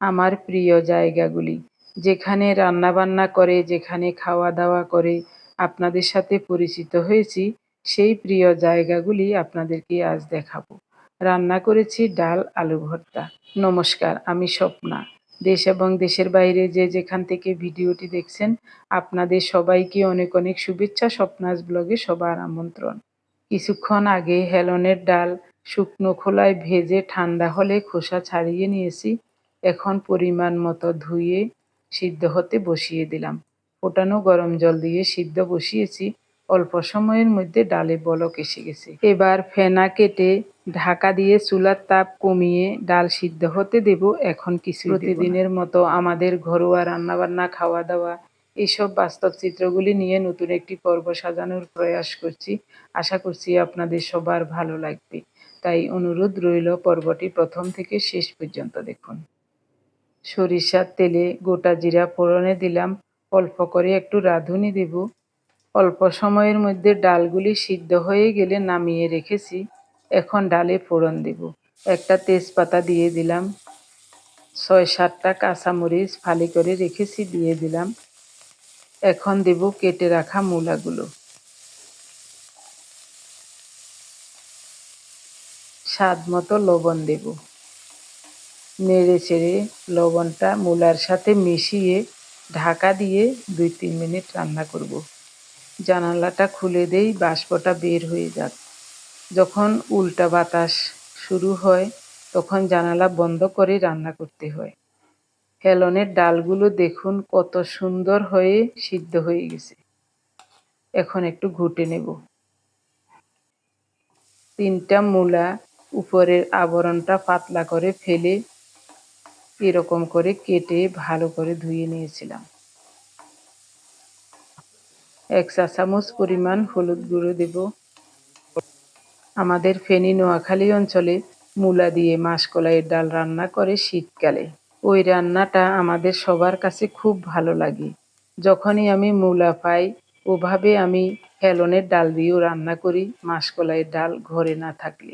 আমার প্রিয় জায়গাগুলি, যেখানে রান্নাবান্না করে, যেখানে খাওয়া দাওয়া করে আপনাদের সাথে পরিচিত হয়েছি, সেই প্রিয় জায়গাগুলি আপনাদেরকে আজ দেখাবো। রান্না করেছি ডাল আলু ভর্তা। নমস্কার, আমি স্বপ্না। দেশ এবং দেশের বাইরে যে যেখান থেকে ভিডিওটি দেখছেন, আপনাদের সবাইকে অনেক অনেক শুভেচ্ছা। স্বপ্নাস ব্লগে সবার আমন্ত্রণ। কিছুক্ষণ আগে হেলনের ডাল শুকনো খোলায় ভেজে ঠান্ডা হলে খোসা ছাড়িয়ে নিয়েছি। এখন পরিমাণ মতো ধুয়ে সিদ্ধ হতে বসিয়ে দিলাম। ফোটানো গরম জল দিয়ে সিদ্ধ বসিয়েছি। অল্প সময়ের মধ্যে ডালে বলক এসে গেছে। এবার ফেনা কেটে ঢাকা দিয়ে চুলার তাপ কমিয়ে ডাল সিদ্ধ হতে দেব। এখন কিছু প্রতিদিনের মতো আমাদের ঘরোয়া রান্নাবান্না, খাওয়া দাওয়া, এইসব বাস্তব চিত্রগুলি নিয়ে নতুন একটি পর্ব সাজানোর প্রয়াস করছি। আশা করছি আপনাদের সবার ভালো লাগবে। তাই অনুরোধ রইল, পর্বটি প্রথম থেকে শেষ পর্যন্ত দেখুন। সরিষার তেলে গোটা জিরা ফোড়নে দিলাম। অল্প করে একটু রাঁধুনি দেব। অল্প সময়ের মধ্যে ডালগুলি সিদ্ধ হয়ে গেলে নামিয়ে রেখেছি। এখন ডালে ফোড়ন দেব। একটা তেজপাতা দিয়ে দিলাম। ৬-৭টা কাঁচামরিচ ফালি করে রেখেছি, দিয়ে দিলাম। এখন দেব কেটে রাখা মূলাগুলো। স্বাদ মতো লবণ দেব। নেড়ে চেড়ে লবণটা মূলার সাথে মিশিয়ে ঢাকা দিয়ে ২-৩ মিনিট রান্না করব। জানালাটা খুলে দেই, বাষ্পটা বের হয়ে যাক। যখন উল্টা বাতাস শুরু হয় তখন জানালা বন্ধ করে রান্না করতে হয়। হেলনের ডালগুলো দেখুন কত সুন্দর হয়ে সিদ্ধ হয়ে গেছে। এখন একটু ঘুটে নেব। ৩টা মূলা উপরের আবরণটা পাতলা করে ফেলে এরকম করে কেটে ভালো করে ধুয়ে নিয়েছিলাম। ১ চা চামচ পরিমাণ হলুদ গুঁড়ো দেব। আমাদের ফেনী নোয়াখালী অঞ্চলে মূলা দিয়ে মাসকলাইয়ের ডাল রান্না করে শীতকালে। ওই রান্নাটা আমাদের সবার কাছে খুব ভালো লাগে। যখনই আমি মূলা পাই, ওভাবে আমি হেলনের ডাল দিয়েও রান্না করি, মাসকলাইয়ের ডাল ঘরে না থাকলে।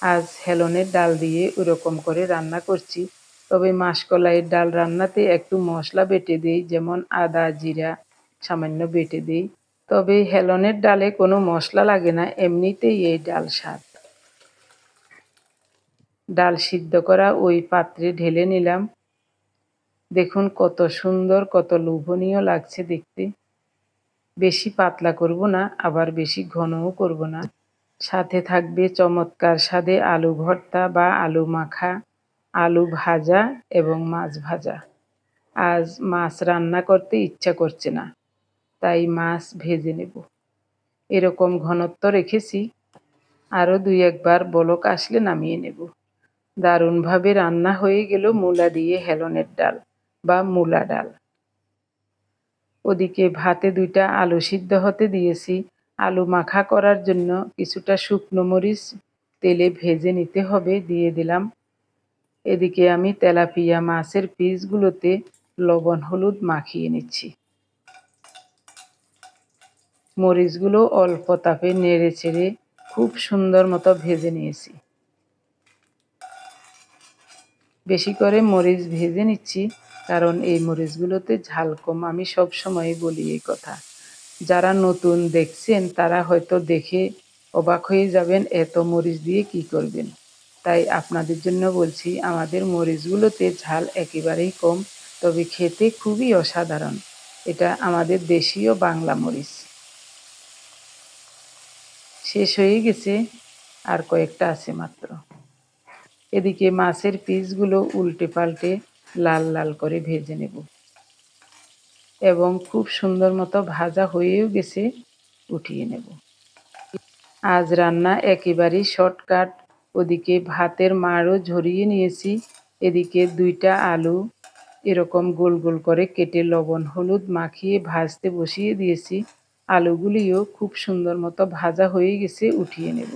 আজ হেলনের ডাল দিয়ে ওরকম করে রান্না করছি। তবে মাসকলাইয়ের ডাল রান্নাতে একটু মশলা বেটে দিই, যেমন আদা জিরা সামান্য বেটে দিই। তবে হেলনের ডালে কোনো মশলা লাগে না, এমনিতেই এই ডাল স্বাদ। ডাল সিদ্ধ করা ওই পাত্রে ঢেলে নিলাম। দেখুন কত সুন্দর, কত লোভনীয় লাগছে দেখতে। বেশি পাতলা করব না, আবার বেশি ঘনও করব না। সাথে থাকবে চমৎকার স্বাদে আলু ভর্তা বা আলু মাখা, আলু ভাজা এবং মাছ ভাজা। আজ মাছ রান্না করতে ইচ্ছা করছে না, তাই মাছ ভেজে নেব। এরকম ঘনত্ব রেখেছি। আরও ২-১ বার বলক আসলে নামিয়ে নেব। দারুণভাবে রান্না হয়ে গেল মূলা দিয়ে হেলনের ডাল বা মূলা ডাল। ওদিকে ভাতে ২টা আলু সিদ্ধ হতে দিয়েছি। আলু মাখা করার জন্য কিছুটা শুকনো মরিচ তেলে ভেজে নিতে হবে, দিয়ে দিলাম। এদিকে আমি তেলাপিয়া মাছের পিসগুলোতে লবণ হলুদ মাখিয়ে নিচ্ছি। মরিচগুলো অল্প তাপে নেড়ে চেড়ে খুব সুন্দর মতো ভেজে নিয়েছি। বেশি করে মরিচ ভেজে নিচ্ছি, কারণ এই মরিচগুলোতে ঝাল কম। আমি সব সময় বলি এই কথা। যারা নতুন দেখছেন তারা হয়তো দেখে অবাক হয়ে যাবেন, এত মরিচ দিয়ে কি করবেন। তাই আপনাদের জন্য বলছি, আমাদের মরিচগুলোতে ঝাল একেবারেই কম, তবে খেতে খুবই অসাধারণ। এটা আমাদের দেশীয় বাংলা মরিচ। শেষ হয়ে গেছে, আর কয়েকটা আছে মাত্র। এদিকে মাছের পিসগুলো উল্টে পাল্টে লাল লাল করে ভেজে নেব এবং খুব সুন্দর মতো ভাজা হয়েও গেছে, উঠিয়ে নেব। আজ রান্না একেবারেই শর্টকাট। ওদিকে ভাতের মাড়ও ঝরিয়ে নিয়েছি। এদিকে ২টা আলু এরকম গোল গোল করে কেটে লবণ হলুদ মাখিয়ে ভাজতে বসিয়ে দিয়েছি। আলুগুলিও খুব সুন্দর মতো ভাজা হয়ে গেছে, উঠিয়ে নেব।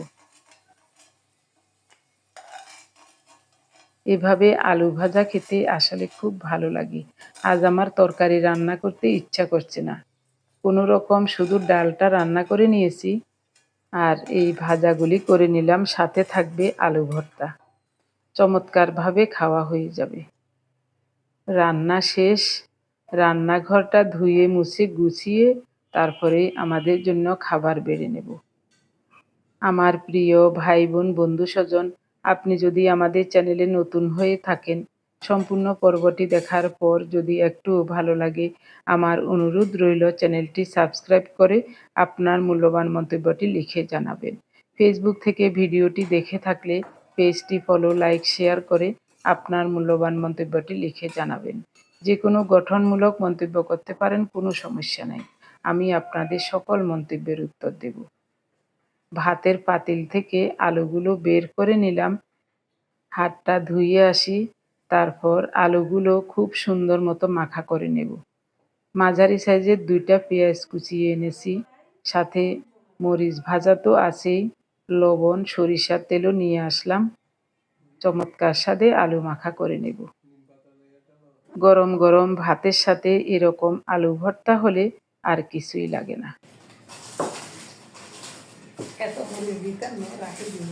এভাবে আলু ভাজা খেতে আসলে খুব ভালো লাগে। আজ আমার তরকারি রান্না করতে ইচ্ছা করছে না, কোনো রকম শুধু ডালটা রান্না করে নিয়েছি আর এই ভাজাগুলি করে নিলাম। সাথে থাকবে আলু ভর্তা। চমৎকারভাবে খাওয়া হয়ে যাবে। রান্না শেষ। রান্নাঘরটা ধুয়ে মুছে গুছিয়ে তারপরে আমাদের জন্য খাবার বেড়ে নেব। আমার প্রিয় ভাই বোন বন্ধু স্বজন, আপনি যদি আমাদের চ্যানেলে নতুন হয়ে থাকেন, সম্পূর্ণ পর্বটি দেখার পর যদি একটু ভালো লাগে, আমার অনুরোধ রইল চ্যানেলটি সাবস্ক্রাইব করে আপনার মূল্যবান মন্তব্যটি লিখে জানাবেন। ফেসবুক থেকে ভিডিওটি দেখে থাকলে পেজটি ফলো, লাইক, শেয়ার করে আপনার মূল্যবান মন্তব্যটি লিখে জানাবেন। যে কোনো গঠনমূলক মন্তব্য করতে পারেন, কোনো সমস্যা নাই। আমি আপনাদের সকল মন্তব্যের উত্তর দেব। ভাতের পাতিল থেকে আলুগুলো বের করে নিলাম। হাতটা ধুয়ে আসি। তারপর আলুগুলো খুব সুন্দর মতো মাখা করে নেব। মাঝারি সাইজের 2টা পেঁয়াজ কুচিয়ে এনেছি। সাথে মরিচ ভাজা তো আছেই, লবণ, সরিষার তেলও নিয়ে আসলাম। চমৎকার স্বাদে আলু মাখা করে নেব। গরম গরম ভাতের সাথে এরকম আলু ভর্তা হলে আর কিছুই লাগে না। এত মরিচ দিতাম না, রাখে দিব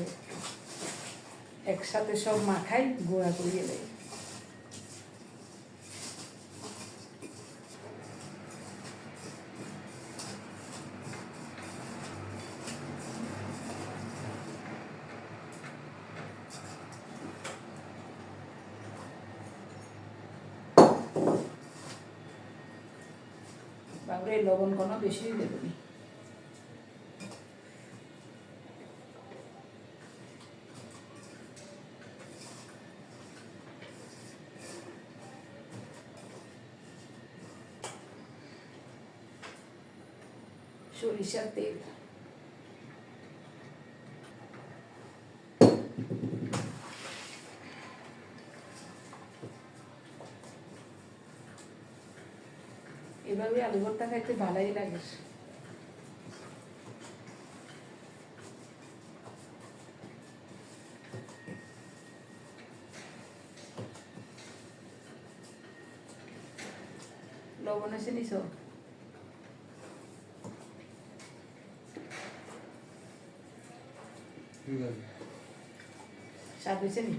একসাথে সব মাখাই গুঁড়া করিয়ে দেয়। বাবরে লবণ কোনো বেশি দেবনি। সরিষার তেল, এভাবে আলু ভর্তা খাইতে ভালোই লাগে। লবণ এসে নিছ? স্বাদ হয়েছে নি?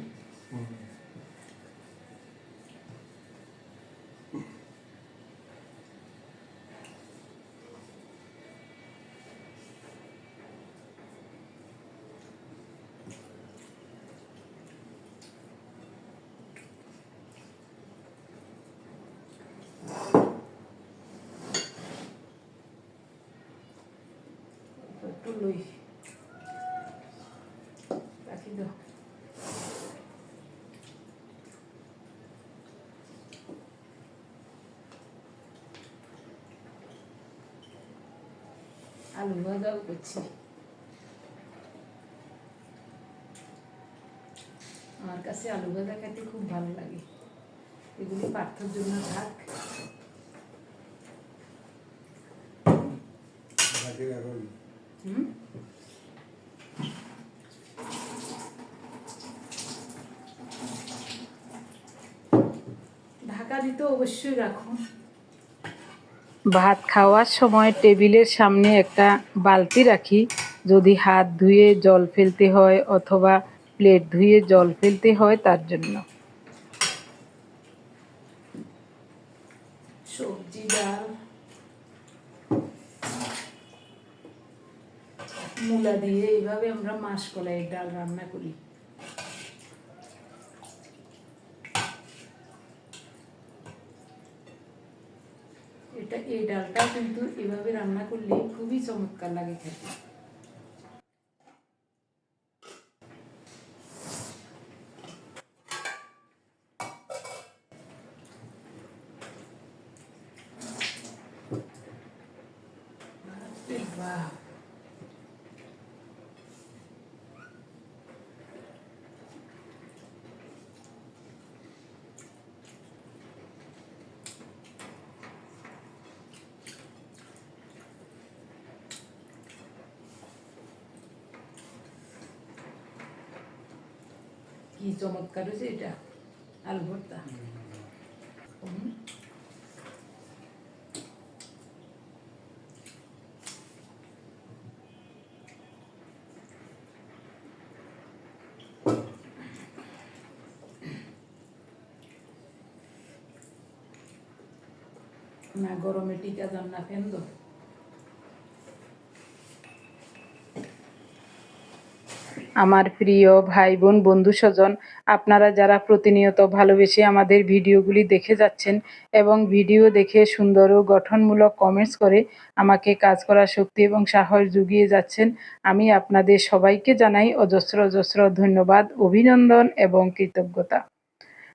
একটু লই রাখি দাও। আলু ভাজাও করছি। আমার কাছে আলু ভাজা খেতে খুব ভালো লাগে। এগুলি পার্থর জন্য থাক। ঢাকা দিতে অবশ্যই রাখুন। ভাত খাওয়ার সময় টেবিলের সামনে একটা বালতি রাখি, যদি হাত ধুয়ে জল ফেলতে হয় অথবা প্লেট ধুয়ে জল ফেলতে হয় তার জন্য। সবজি, ডাল, মূলা দিয়ে এইভাবে আমরা মাসকলাইয়ের ডাল রান্না করি। এই ডালটা কিন্তু এভাবে রান্না করলে খুবই চমৎকার লাগে খেতে। বাহ, কি চমৎকার হয়েছে এটা আলু ভর্তা। না গরমে টিকা যান না ফেন দো। আমার প্রিয় ভাই বোন বন্ধু স্বজন, আপনারা যারা প্রতিনিয়ত ভালোবেসে আমাদের ভিডিওগুলি দেখে যাচ্ছেন এবং ভিডিও দেখে সুন্দর ও গঠনমূলক কমেন্টস করে আমাকে কাজ করার শক্তি এবং সাহস জুগিয়ে যাচ্ছেন, আমি আপনাদের সবাইকে জানাই অজস্র অজস্র ধন্যবাদ, অভিনন্দন এবং কৃতজ্ঞতা।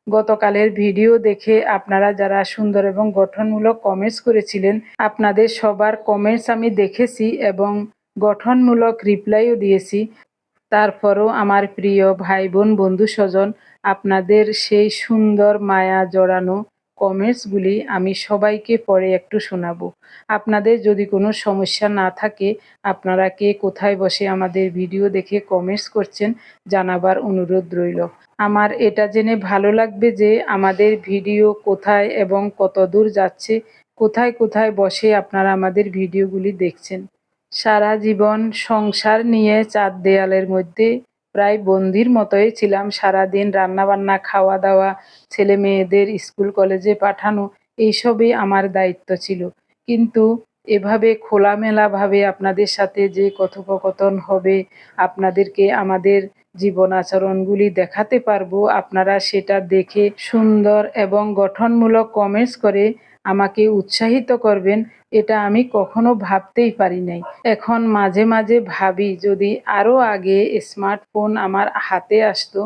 গতকালের ভিডিও দেখে আপনারা যারা সুন্দর এবং গঠনমূলক কমেন্টস করেছিলেন, আপনাদের সবার কমেন্টস আমি দেখেছি এবং গঠনমূলক রিপ্লাইও দিয়েছি। তারপরও আমার প্রিয় ভাই বোন বন্ধু স্বজন, আপনাদের সেই সুন্দর মায়া জড়ানো কমেন্টসগুলি আমি সবাইকে পরে একটু শোনাবো। আপনাদের যদি কোনো সমস্যা না থাকে, আপনারা কে কোথায় বসে আমাদের ভিডিও দেখে কমেন্টস করছেন জানাবার অনুরোধ রইল। আমার এটা জেনে ভালো লাগবে যে আমাদের ভিডিও কোথায় এবং কত দূর যাচ্ছে, কোথায় কোথায় বসে আপনারা আমাদের ভিডিওগুলি দেখছেন। সারা জীবন সংসার নিয়ে চার দেয়ালের মধ্যে প্রায় বন্দির মতোই ছিলাম। সারাদিন রান্নাবান্না, খাওয়া দাওয়া, ছেলে মেয়েদের স্কুল কলেজে পাঠানো, এইসবই আমার দায়িত্ব ছিল। কিন্তু এভাবে খোলামেলাভাবে আপনাদের সাথে যে কথোপকথন হবে, আপনাদেরকে আমাদের জীবন আচরণগুলি দেখাতে পারবো, আপনারা সেটা দেখে সুন্দর এবং গঠনমূলক কমেন্টস করে আমাকে উৎসাহিত করবেন, এটা আমি কখনো ভাবতেই পারি নাই। এখন মাঝে মাঝে ভাবি যদি আরও আগে স্মার্টফোন আমার হাতে আসতো,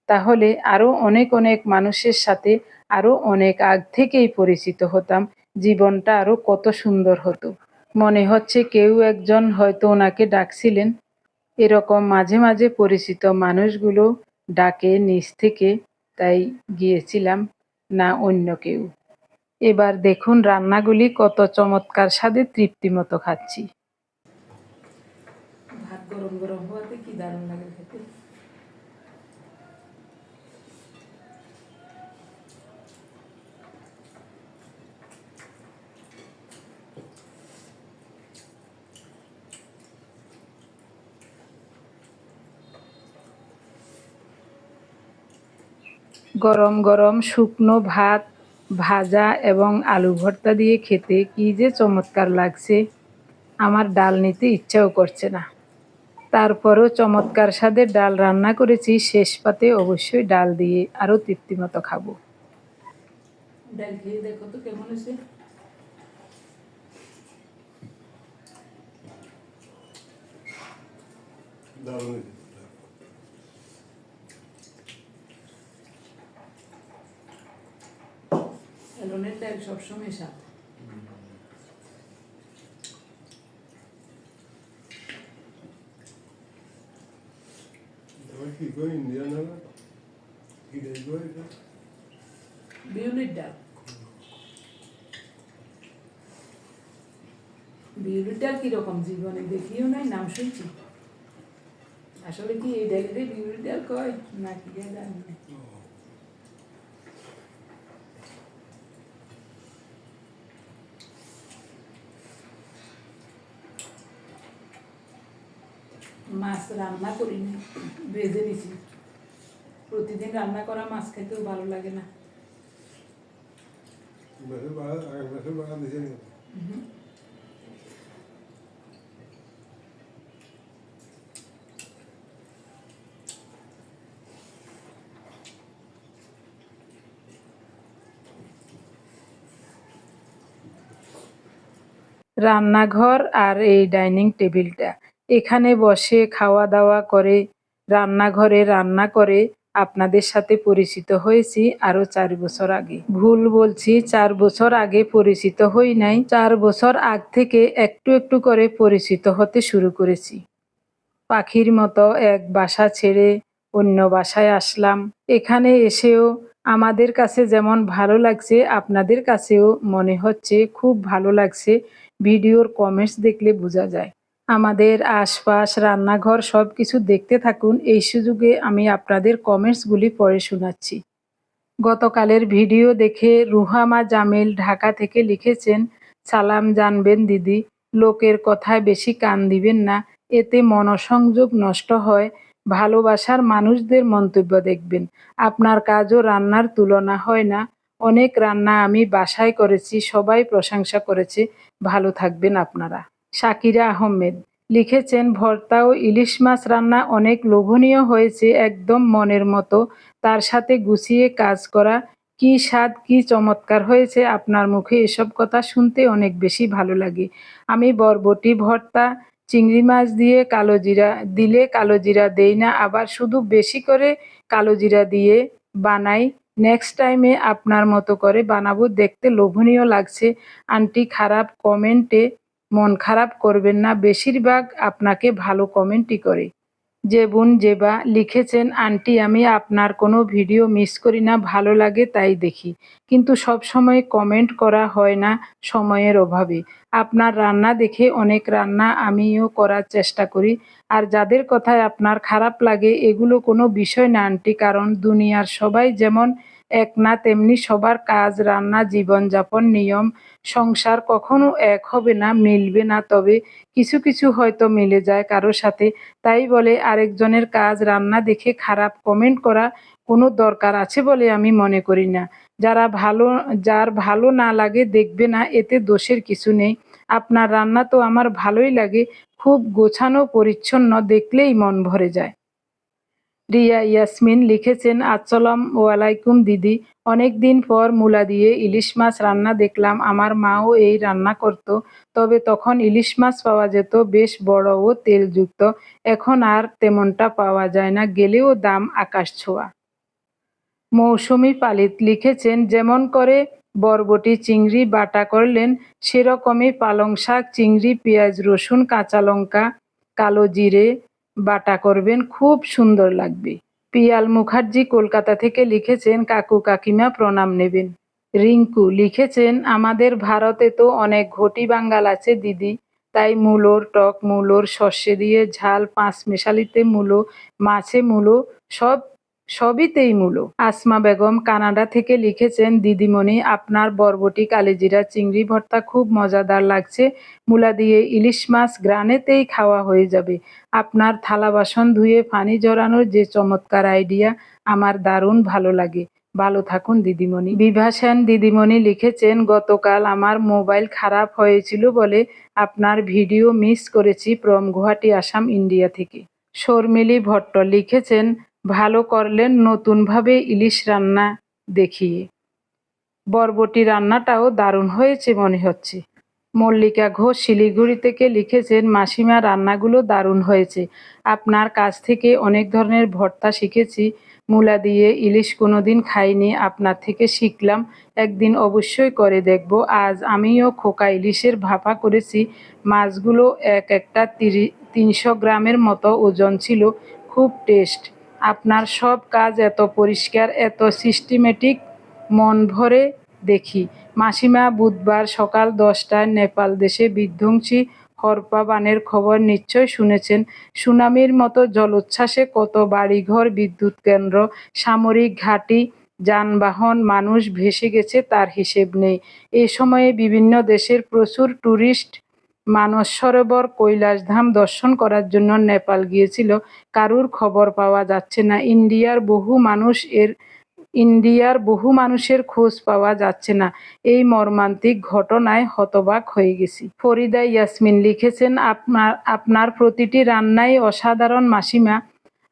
তাহলে আরও অনেক অনেক মানুষের সাথে আরও অনেক আগ থেকেই পরিচিত হতাম, জীবনটা আরও কত সুন্দর হতো। মনে হচ্ছে কেউ একজন হয়তো ওনাকে ডাকছিলেন, এরকম মাঝে মাঝে পরিচিত মানুষগুলো ডাকে নিচ থেকে, তাই গিয়েছিলাম, না অন্য কেউ। এবার দেখুন রান্নাগুলি কত চমৎকার স্বাদে তৃপ্তিমতো খাচ্ছি। ভাত গরম গরম হওয়াতে কি দারুণ লাগে খেতে। গরম গরম শুকনো ভাত, ভাজা এবং আলু ভর্তা দিয়ে খেতে কি যে চমৎকার লাগছে, আমার ডাল নিতে ইচ্ছাও করছে না। তারপরও চমৎকার স্বাদের ডাল রান্না করেছি, শেষ পাতে অবশ্যই ডাল দিয়ে আরও তৃপ্তিমতো খাবো। ডাল খেয়ে দেখো তো কেমন হয়েছে। এলনের ডাল সবসময় স্বাদ। বিউলির ডাল, বিউলির ডাল কিরকম জীবনে দেখিও নাই, নাম শুনছি। আসলে কি এই ডালের বিউলির ডাল কয় না কি জানি না। মাছ রান্না করিনি, ভেজে নিছি। প্রতিদিন রান্না করা মাছ খেতেও ভালো লাগে না। রান্নাঘর আর এই ডাইনিং টেবিলটা, এখানে বসে খাওয়া দাওয়া করে, রান্নাঘরে রান্না করে আপনাদের সাথে পরিচিত হয়েছি আরো 4 বছর আগে। ভুল বলছি, 4 বছর আগে পরিচিত হই নাই, 4 বছর আগ থেকে একটু একটু করে পরিচিত হতে শুরু করেছি। পাখির মতো এক বাসা ছেড়ে অন্য বাসায় আসলাম। এখানে এসেও আমাদের কাছে যেমন ভালো লাগছে, আপনাদের কাছেও মনে হচ্ছে খুব ভালো লাগছে। ভিডিওর কমেন্টস দেখলে বোঝা যায়। আমাদের আশপাশ, রান্নাঘর সবকিছু দেখতে থাকুন, এই সুযোগে আমি আপনাদের কমেন্টসগুলি পড়ে শোনাচ্ছি। গতকালের ভিডিও দেখে রুহামা জামিল ঢাকা থেকে লিখেছেন, সালাম জানবেন দিদি, লোকের কথায় বেশি কান দিবেন না, এতে মনোসংযোগ নষ্ট হয়। ভালোবাসার মানুষদের মন্তব্য দেখবেন, আপনার কাজও রান্নার তুলনা হয় না, অনেক রান্না আমি বাসায় করেছি, সবাই প্রশংসা করেছে। ভালো থাকবেন আপনারা। শাকিরা আহমেদ লিখেছেন, ভর্তা ও ইলিশ মাছ রান্না অনেক লোভনীয় হয়েছে, একদম মনের মতো। তার সাথে গুছিয়ে কাজ করা, কি স্বাদ, কি চমৎকার হয়েছে। আপনার মুখে এসব কথা শুনতে অনেক বেশি ভালো লাগে। আমি বরবটি ভর্তা চিংড়ি মাছ দিয়ে কালো জিরা দেই না, আবার শুধু বেশি করে কালো জিরা দিয়ে বানাই। নেক্সট টাইমে আপনার মতো করে বানাবো। দেখতে লোভনীয় লাগছে আন্টি। খারাপ কমেন্টে মন খারাপ করবেন না, বেশিরভাগ আপনাকে ভালো কমেন্টই করে। জেবুন জেবা লিখেছেন, আন্টি আমি আপনার কোনো ভিডিও মিস করি না, ভালো লাগে তাই দেখি, কিন্তু সব সময় কমেন্ট করা হয় না সময়ের অভাবে। আপনার রান্না দেখে অনেক রান্না আমিও করার চেষ্টা করি। আর যাদের কথায় আপনার খারাপ লাগে এগুলো কোনো বিষয় না আন্টি, কারণ দুনিয়ার সবাই যেমন এক না, তেমনি সবার কাজ, রান্না, জীবনযাপন, নিয়ম, সংসার কখনো এক হবে না, মিলবে না। তবে কিছু কিছু হয়তো মিলে যায় কারোর সাথে। তাই বলে আরেকজনের কাজ, রান্না দেখে খারাপ কমেন্ট করা কোনো দরকার আছে বলে আমি মনে করি না। যার ভালো না লাগে দেখবে না, এতে দোষের কিছু নেই। আপনার রান্না তো আমার ভালোই লাগে, খুব গোছানো পরিচ্ছন্ন, দেখলেই মন ভরে যায়। রিয়া ইয়াসমিন লিখেছেন, আসসালামু আলাইকুম দিদি, অনেক দিন পর মূলা দিয়ে ইলিশ মাছ রান্না দেখলাম। আমার মাও এই রান্না করত, তবে তখন ইলিশ মাছ পাওয়া যেত বেশ বড় ও তেলযুক্ত। এখন আর তেমনটা পাওয়া যায় না, গেলেও দাম আকাশ ছোঁয়া। মৌসুমী পালিত লিখেছেন, যেমন করে বরবটি চিংড়ি বাটা করলেন সেরকমই পালং শাক, চিংড়ি, পেঁয়াজ, রসুন, কাঁচা লঙ্কা, কালো জিরে বাটা করবেন, খুব সুন্দর লাগবে। পিয়াল মুখার্জি কলকাতা থেকে লিখেছেন, কাকু কাকিমা প্রণাম নেবেন। রিঙ্কু লিখেছেন, আমাদের ভারতে তো অনেক ঘটি বাঙ্গাল আছে দিদি, তাই মূলোর টক, মূলোর সর্ষে দিয়ে ঝাল, পাঁচমেশালিতে মূলো, মাছে মূলো, সবইতেই মূলো। আসমা বেগম কানাডা থেকে লিখেছেন, দিদিমণি আপনার বরবটি কালিজিরা চিংড়ি ভর্তা খুব মজাদার লাগছে, মূলা দিয়ে ইলিশ মাছ গ্রানেতেই খাওয়া হয়ে যাবে। আপনার থালা বাসন ধুয়ে পানি জড়ানোর যে চমৎকার আইডিয়া, আমার দারুণ ভালো লাগে। ভালো থাকুন দিদিমণি। বিভা সেন দিদিমণি লিখেছেন, গতকাল আমার মোবাইল খারাপ হয়েছিল বলে আপনার ভিডিও মিস করেছি, ফ্রম গুয়াহাটি, আসাম, ইন্ডিয়া থেকে। শর্মিলী ভট্ট লিখেছেন, ভালো করলেন নতুনভাবে ইলিশ রান্না দেখিয়ে। বরবটি রান্নাটাও দারুণ হয়েছে মনে হচ্ছে। মল্লিকা ঘোষ শিলিগুড়ি থেকে লিখেছেন, মাসিমা রান্নাগুলো দারুণ হয়েছে, আপনার কাছ থেকে অনেক ধরনের ভর্তা শিখেছি, মূলা দিয়ে ইলিশ কোনোদিন খাইনি, আপনার থেকে শিখলাম, একদিন অবশ্যই করে দেখব। আজ আমিও খোকা ইলিশের ভাপা করেছি, মাছগুলো এক একটা 300 গ্রামের মতো ওজন ছিল, খুব টেস্ট। আপনার সব কাজ এত পরিষ্কার, এত সিস্টেমেটিক, মন ভরে দেখি। মাসিমা বুধবার সকাল 10টায় নেপাল দেশে বিধ্বংসী হরপা বানের খবর নিশ্চয় শুনেছেন। সুনামির মতো জলোচ্ছ্বাসে কত বাড়িঘর, বিদ্যুৎ কেন্দ্র, সামরিক ঘাঁটি, যানবাহন, মানুষ ভেসে গেছে, তার হিসেব নেই। এ সময়ে বিভিন্ন দেশের প্রচুর টুরিস্ট মানস সরোবর, কৈলাসধাম দর্শন করার জন্য নেপাল গিয়েছিল, কারুর খবর পাওয়া যাচ্ছে না। ইন্ডিয়ার বহু মানুষের খোঁজ পাওয়া যাচ্ছে না। এই মর্মান্তিক ঘটনায় হতবাক হয়ে গেছি। ফরিদা ইয়াসমিন লিখেছেন, আপনার প্রতিটি রান্নাই অসাধারণ মাসিমা,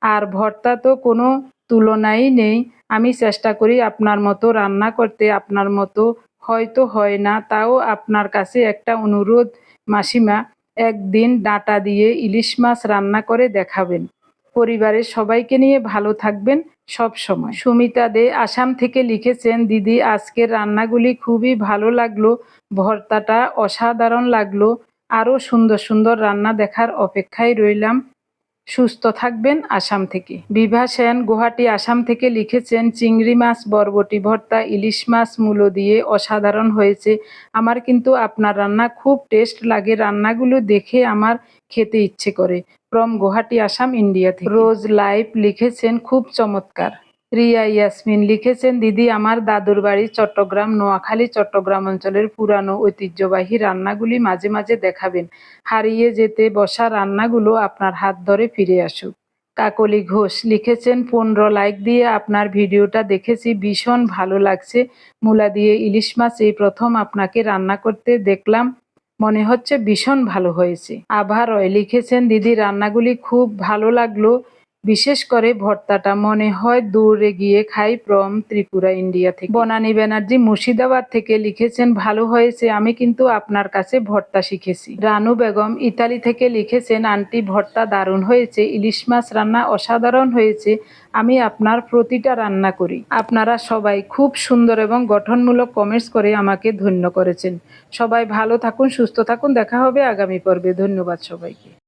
আর ভর্তা তো কোনো তুলনাই নেই। আমি চেষ্টা করি আপনার মতো রান্না করতে, আপনার মতো হয়তো হয় না, তাও আপনার কাছে একটা অনুরোধ মাসিমা, একদিন ডাঁটা দিয়ে ইলিশ মাছ রান্না করে দেখাবেন। পরিবারের সবাইকে নিয়ে ভালো থাকবেন সব সময়। সুমিতা দে আসাম থেকে লিখেছেন, দিদি আজকের রান্নাগুলি খুবই ভালো লাগলো, ভর্তাটা অসাধারণ লাগলো, আরও সুন্দর সুন্দর রান্না দেখার অপেক্ষায় রইলাম। সুস্থ থাকবেন। আসাম থেকে বিভা সেন গুয়াহাটি, আসাম থেকে লিখেছেন, চিংড়ি মাছ বরবটি ভর্তা ইলিশ মাছ মূলো দিয়ে অসাধারণ হয়েছে। আমার কিন্তু আপনার রান্না খুব টেস্ট লাগে, রান্নাগুলো দেখে আমার খেতে ইচ্ছে করে। ফ্রম গুয়াহাটি, আসাম, ইন্ডিয়া থেকে। রোজ লাইফ লিখেছেন, খুব চমৎকার। রিয়া ইয়াসমিন লিখেছেন, দিদি আমার দাদুর বাড়ি চট্টগ্রাম, নোয়াখালী, চট্টগ্রাম অঞ্চলের পুরানো ঐতিহ্যবাহী রান্নাগুলি মাঝে মাঝে দেখাবেন। হারিয়ে যেতে বসা রান্নাগুলো আপনার হাত ধরে ফিরে আসুক। কাকলি ঘোষ লিখেছেন 15 লাইক দিয়ে আপনার ভিডিওটা দেখেছি, ভীষণ ভালো লাগছে। মূলা দিয়ে ইলিশ মাছ এই প্রথম আপনাকে রান্না করতে দেখলাম, মনে হচ্ছে ভীষণ ভালো হয়েছে। আভা রয় লিখেছেন দিদি রান্নাগুলি খুব ভালো লাগলো, বিশেষ করে ভর্তাটা মনে হয় দূরে গিয়ে খাই ফ্রম ত্রিপুরা ইন্ডিয়া থেকে। বনানী ব্যানার্জি মুর্শিদাবাদ থেকে লিখেছেন ভালো হয়েছে, আমি কিন্তু আপনার কাছে ভর্তা শিখেছি। রানু বেগম ইতালি থেকে লিখেছেন আন্টি ভর্তা দারুণ হয়েছে, ইলিশ মাছ রান্না অসাধারণ হয়েছে, আমি আপনার প্রতিটা রান্না করি। আপনারা সবাই খুব সুন্দর এবং গঠনমূলক কমেন্টস করে আমাকে ধন্য করেছেন। সবাই ভালো থাকুন, সুস্থ থাকুন, দেখা হবে আগামী পর্বে। ধন্যবাদ সবাইকে।